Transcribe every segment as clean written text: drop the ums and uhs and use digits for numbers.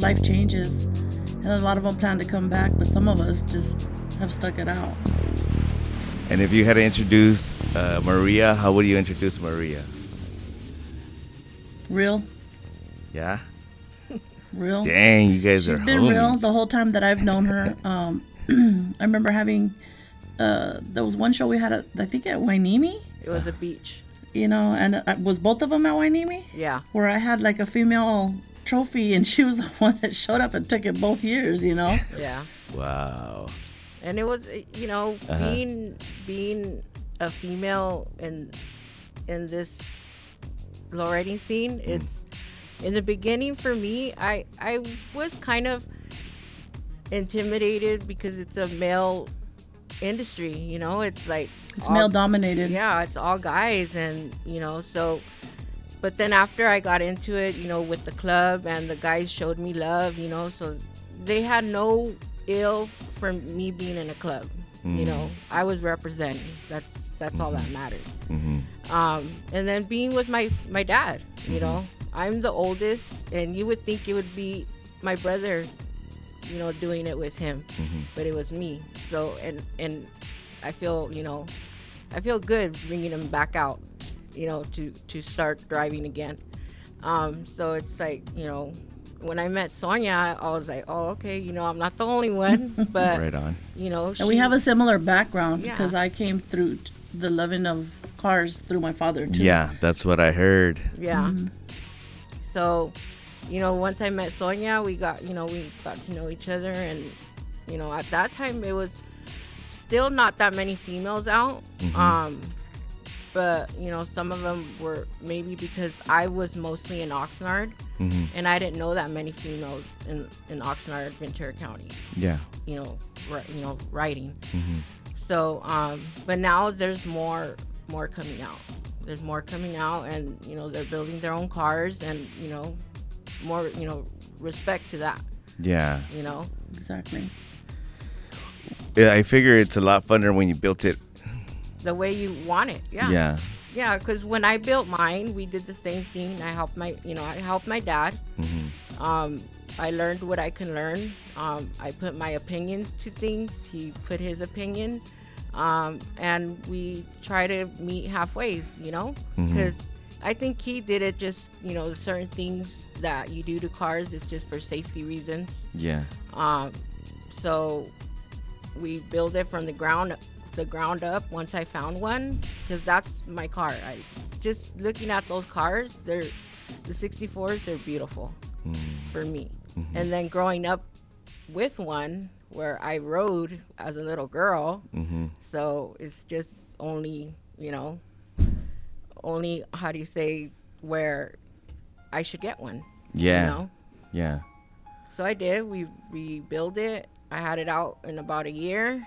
life changes, and a lot of them plan to come back, but some of us just have stuck it out. And if you had to introduce Maria, how would you introduce Maria? Real. Yeah? Real. Dang, you guys She's are been homies. real the whole time that I've known her. I remember having, there was one show we had, I think at Wainimi. It was a beach. You know, and was both of them at Wainimi? Yeah. Where I had like a female trophy, and she was the one that showed up and took it both years, you know? Yeah. Wow. And it was, you know, being a female in this lowriding scene, it's in the beginning for me, I was kind of intimidated because it's a male industry, you know, it's like it's male dominated. Yeah, it's all guys, and you know, so but then after I got into it, you know, with the club, and the guys showed me love, you know, so they had no ill for me being in a club. You know, I was representing. That's all that mattered. And then being with my dad, you know, I'm the oldest, and you would think it would be my brother, you know, doing it with him, but it was me. So and I feel, you know, I feel good bringing him back out, you know, to start driving again. So it's like, you know, when I met Sonia, I was like, oh, okay, you know, I'm not the only one, but right on. You know, and we have a similar background, Yeah. because I came through the loving of cars through my father too. Yeah, that's what I heard. Yeah. So, you know, once I met Sonia, we got to know each other, and you know, at that time it was still not that many females out. But you know, some of them were maybe because I was mostly in Oxnard, and I didn't know that many females in Oxnard, Ventura County. Yeah. You know, riding. So, but now there's more coming out. There's more coming out, and you know, they're building their own cars, and you know, more, you know, respect to that. Yeah. You know. Exactly. Yeah, I figure it's a lot funner when you built it. The way you want it. Yeah. Yeah. Yeah, because when I built mine, we did the same thing. I helped my dad. I learned what I can learn. I put my opinion to things. He put his opinion. And we try to meet halfway, you know, because I think he did it just, you know, certain things that you do to cars is just for safety reasons. Yeah. So we build it from the ground up once I found one, because that's my car. I just looking at those cars, the 64s, they're beautiful for me. And then growing up with one where I rode as a little girl, so it's just only, you know, how do you say, where I should get one. Yeah. You know? Yeah. So I did. We built it. I had it out in about a year.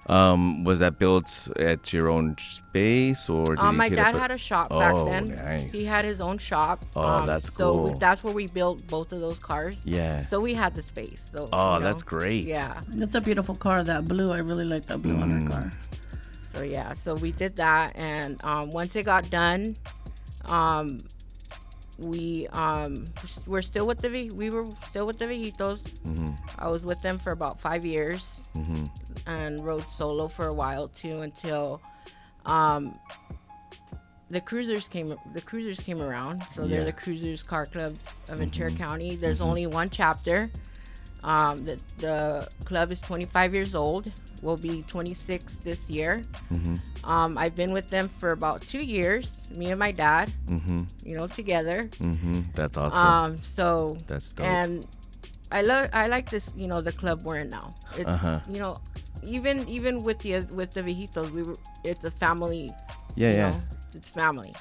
Was that built at your own space, or did you my hit dad up had a shop back then. Nice. He had his own shop. Oh, that's cool. So that's where we built both of those cars. Yeah. So we had the space. So Oh, you know, that's great. Yeah. It's a beautiful car, that blue. I really like that blue on her car. So yeah, so we did that, and once it got done, we were still with the Viejitos. I was with them for about 5 years, and rode solo for a while too, until the cruisers came around. So they're the Cruisers Car Club of Ventura County. There's only one chapter. The club is 25 years old. Will be 26 this year. I've been with them for about 2 years, me and my dad, you know, together. That's awesome. So that's dope. And I like this, you know, the club we're in now. It's you know, even with the Viejitos, it's a family. Yeah, you yeah. know, it's family.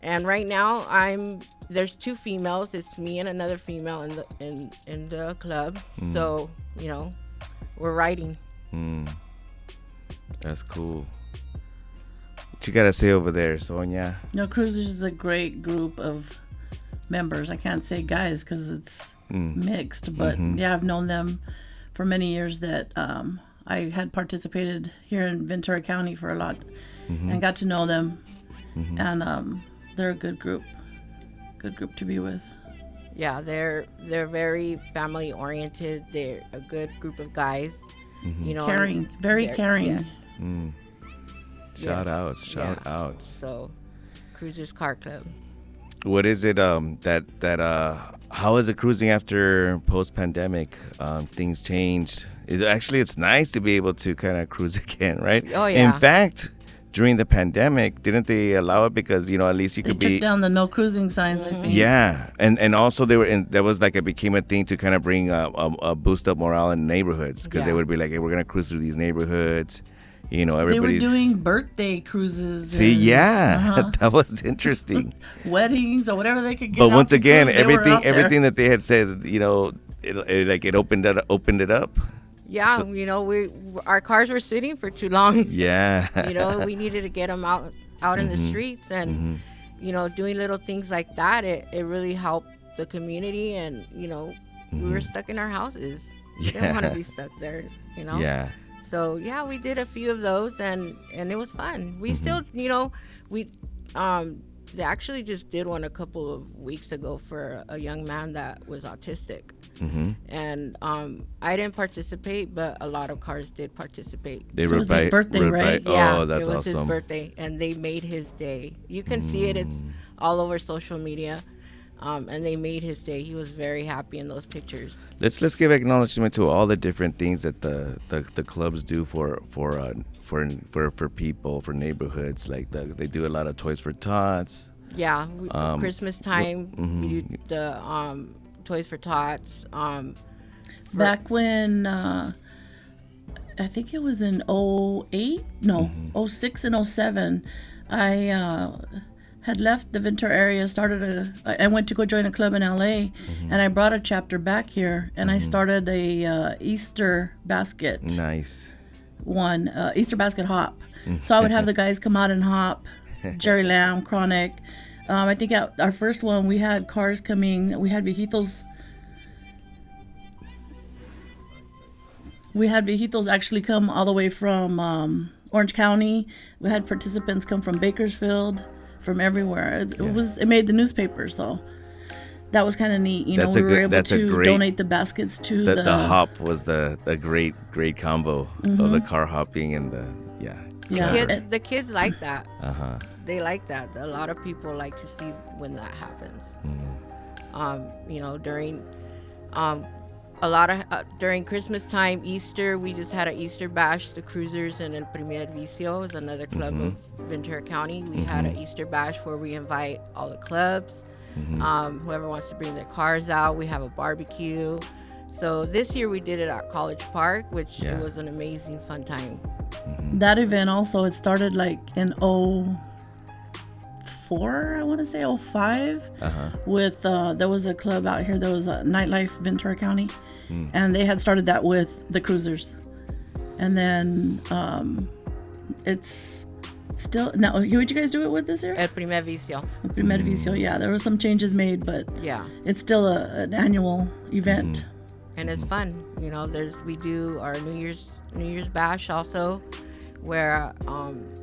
And right now there's 2 females. It's me and another female in the club. So, you know, we're riding. That's cool. What you gotta say over there, Sonia? No, Cruisers is a great group of members. I can't say guys because it's mixed, but yeah, I've known them for many years. That I had participated here in Ventura County for a lot, and got to know them, and they're a good group to be with. Yeah, they're very family oriented. They're a good group of guys. You know, Caring, very caring. Yes. Shout Yes. outs, shout Yeah. outs. So, Cruisers Car Club. What is it how is it cruising after post pandemic? Things changed. It's nice to be able to kind of cruise again, right? Oh, yeah. In fact, during the pandemic, didn't they allow it because at least you They could took be down the no cruising signs, I think. yeah, and also there was like it became a thing to kind of bring a boost up morale in neighborhoods because they Yeah. would be like, hey, we're gonna cruise through these neighborhoods, They were everybody's doing birthday cruises. see, and, yeah, that was interesting. weddings or whatever they could get. But out once to again, cruise, they were out there. everything that they had said, it opened it up. Yeah, So- our cars were sitting for too long. Yeah. We needed to get them out in the streets, and doing little things like that. It really helped the community, and we were stuck in our houses. We didn't want to be stuck there. Yeah. So yeah, we did a few of those, and it was fun. We still, we they actually just did one a couple of weeks ago for a young man that was autistic. And I didn't participate, but a lot of cars did participate. They It was his birthday, right? Yeah, Oh, that's it was his awesome. birthday, and they made his day. You can see it; it's all over social media, and they made his day. He was very happy in those pictures. Let's give acknowledgement to all the different things that the clubs do for people, for neighborhoods. Like they do a lot of Toys for Tots. Yeah, Christmas time, we do the Toys for Tots. Back when I think it was in 08, no, 06 and 07, I had left the Ventura area, I went to go join a club in LA, and I brought a chapter back here, and I started a Easter basket Nice. Easter basket hop. So I would have the guys come out and hop, Jerry Lamb, Chronic. I think at our first one, we had cars coming, we had viejitos actually come all the way from Orange County. We had participants come from Bakersfield, from everywhere. It made the newspapers, so that was kind of neat. We were able to donate the baskets to The hop was the great combo of the car hopping and the The kids like that. They like that. A lot of people like to see when that happens. During Christmas time, Easter, we just had an Easter bash. The Cruisers and El Primer Vicio is another club of Ventura County. We had an Easter bash where we invite all the clubs. Whoever wants to bring their cars out, we have a barbecue. So this year we did it at College Park, which was an amazing fun time. That event also, it started like in 04, I want to say 05, with there was a club out here, there was a Nightlife Ventura County, and they had started that with the Cruisers, and then it's still now. Who would you guys do it with this year? El Primer Vicio. El Primer Vicio. Yeah, there were some changes made, but Yeah, it's still an annual event. and it's fun. We do our New Year's bash also, where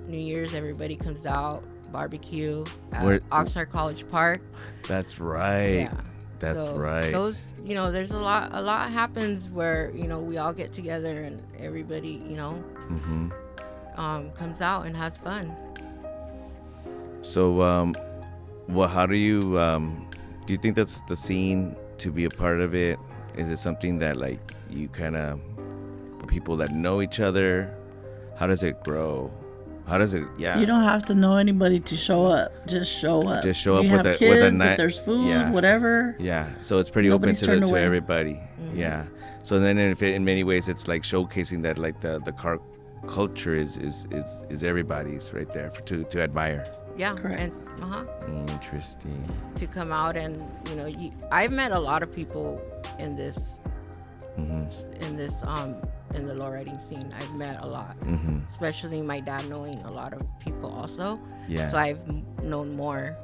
New Year's everybody comes out, barbecue at Oxnard College Park. That's right. Yeah. That's So right. Those, there's a lot happens where, we all get together and everybody, comes out and has fun. So, how do you think that's the scene to be a part of it? Is it something that like you kind of people that know each other? How does it grow? How does it? Yeah. You don't have to know anybody to show up. Just show up. Just show up you with have a kids, night. if there's food, Yeah. whatever. Yeah. So it's pretty Nobody's open turned to away. everybody. Yeah. So then in many ways it's like showcasing that like the car culture is everybody's right there to admire. Yeah. Correct. And Interesting. to come out and, I've met a lot of people in this in the lowriding scene. I've met a lot, especially my dad knowing a lot of people also. Yeah. So I've known more,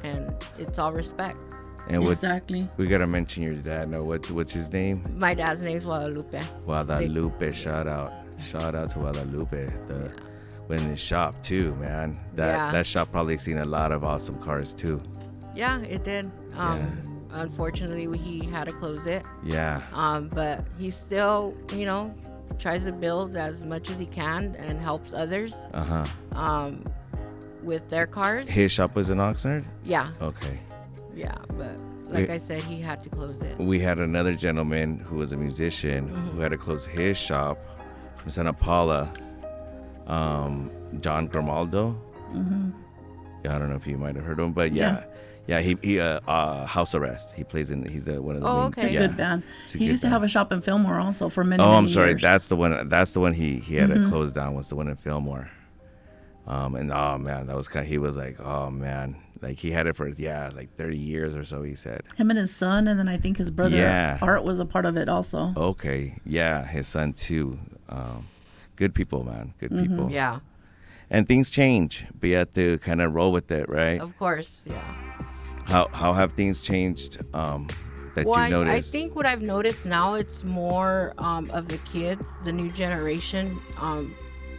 and it's all respect. And Exactly. we gotta mention your dad. No, what's his name? My dad's name's Guadalupe. Guadalupe. Shout out to Guadalupe. When the shop too, man. That shop probably seen a lot of awesome cars too. Yeah, it did. unfortunately, he had to close it. Yeah. But he still, tries to build as much as he can and helps others. With their cars. His shop was in Oxnard? Yeah. Okay. Yeah, but like I said, he had to close it. We had another gentleman who was a musician who had to close his shop from Santa Paula. John Grimaldo. I don't know if you might have heard of him, but yeah, he house arrest. He plays in. He's one of the main. It's a good band. He used to have a shop in Fillmore also for many. Oh, I'm many sorry. years. That's the one he had to close down. Was the one in Fillmore. And oh man, that was kind of. He was like, oh man, like he had it for like 30 years or so. He said. Him and his son, and then I think his brother Art was a part of it also. Okay, yeah, his son too. Good people, man. Good people. Yeah. And things change, but you have to kind of roll with it, right? Of course, yeah. How have things changed that you noticed? I think what I've noticed now, it's more of the kids, the new generation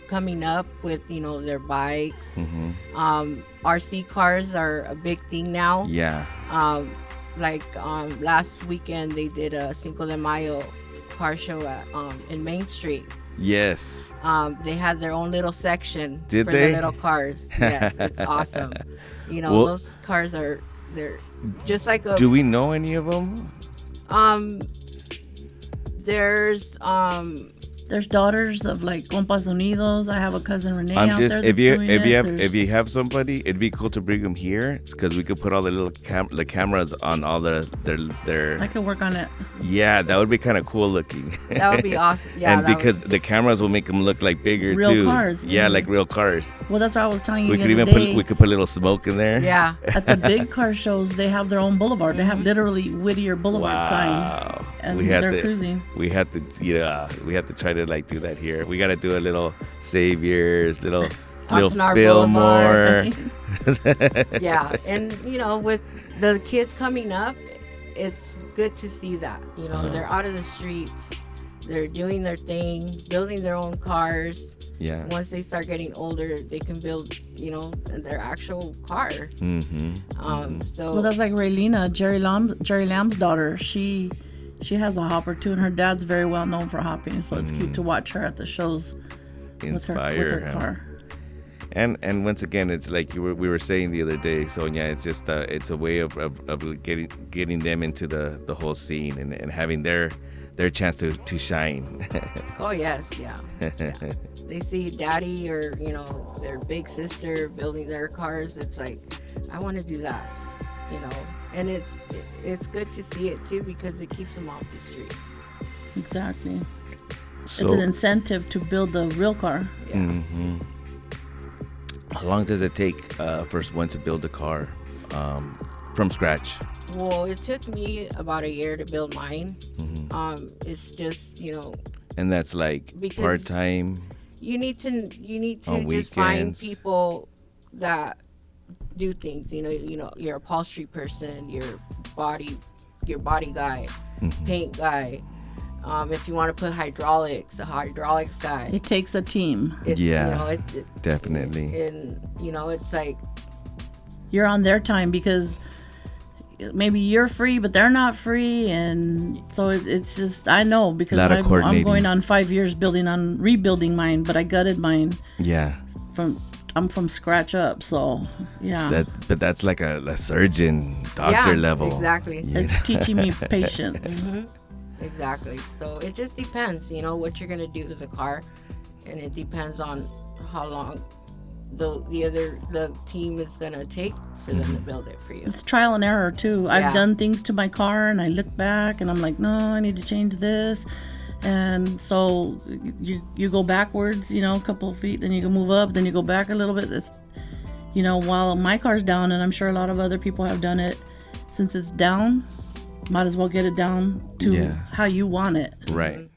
coming up with, their bikes. RC cars are a big thing now. Yeah. Last weekend, they did a Cinco de Mayo car show in Main Street. Yes. They had their own little section for the little cars. Yes, it's awesome. Those cars they're just like a. Do we know any of them? There's daughters of like Compas Unidos. I have a cousin Renee I'm out just there. if you have somebody, it'd be cool to bring them here because we could put all the little the cameras on all their. I could work on it. Yeah, that would be kind of cool looking. That would be awesome. Yeah, and because the cameras will make them look like bigger real too. Cars. Yeah, like real cars. Well, that's what I was telling you. We could put a little smoke in there. Yeah. At the big car shows, they have their own boulevard. They have literally Whittier Boulevard sign. And they're cruising. We had to try to like do that here. We got to do a little Saviors, little Fillmore. Yeah, and with the kids coming up, it's good to see that. They're out of the streets, they're doing their thing, building their own cars. Yeah. Once they start getting older, they can build, their actual car. So that's like Raylina, Jerry Lamb's daughter. She has a hopper too, and her dad's very well known for hopping. So it's cute to watch her at the shows with her car. And once again, it's like we were saying the other day, Sonia. It's just it's a way of getting them into the whole scene and having their chance to shine. Oh yes, yeah. They see daddy or their big sister building their cars. It's like, I want to do that, and it's good to see it too because it keeps them off the streets. Exactly. So, it's an incentive to build a real car. Yeah. How long does it take for one to build a car from scratch? Well, it took me about a year to build mine. It's just and that's like part time. You need to just find people that do things. You're a upholstery person, your body guy, paint guy. If you want to put hydraulics, a hydraulics guy. It takes a team. Definitely. And it's like you're on their time because maybe you're free, but they're not free, and so it's just I know because I'm going on 5 years rebuilding mine, but I gutted mine. Yeah. I'm from scratch up, so yeah. But that's like a surgeon, doctor level. Exactly. Yeah. It's teaching me patience. Exactly. So it just depends, what you're gonna do to the car, and it depends on how long the team is gonna take for them to build it for you. It's trial and error too. Yeah. I've done things to my car and I look back and I'm like, no, I need to change this. And so you go backwards, a couple of feet, then you can move up, then you go back a little bit. It's, while my car's down, and I'm sure a lot of other people have done it, since it's down, might as well get it down to how you want it. Right.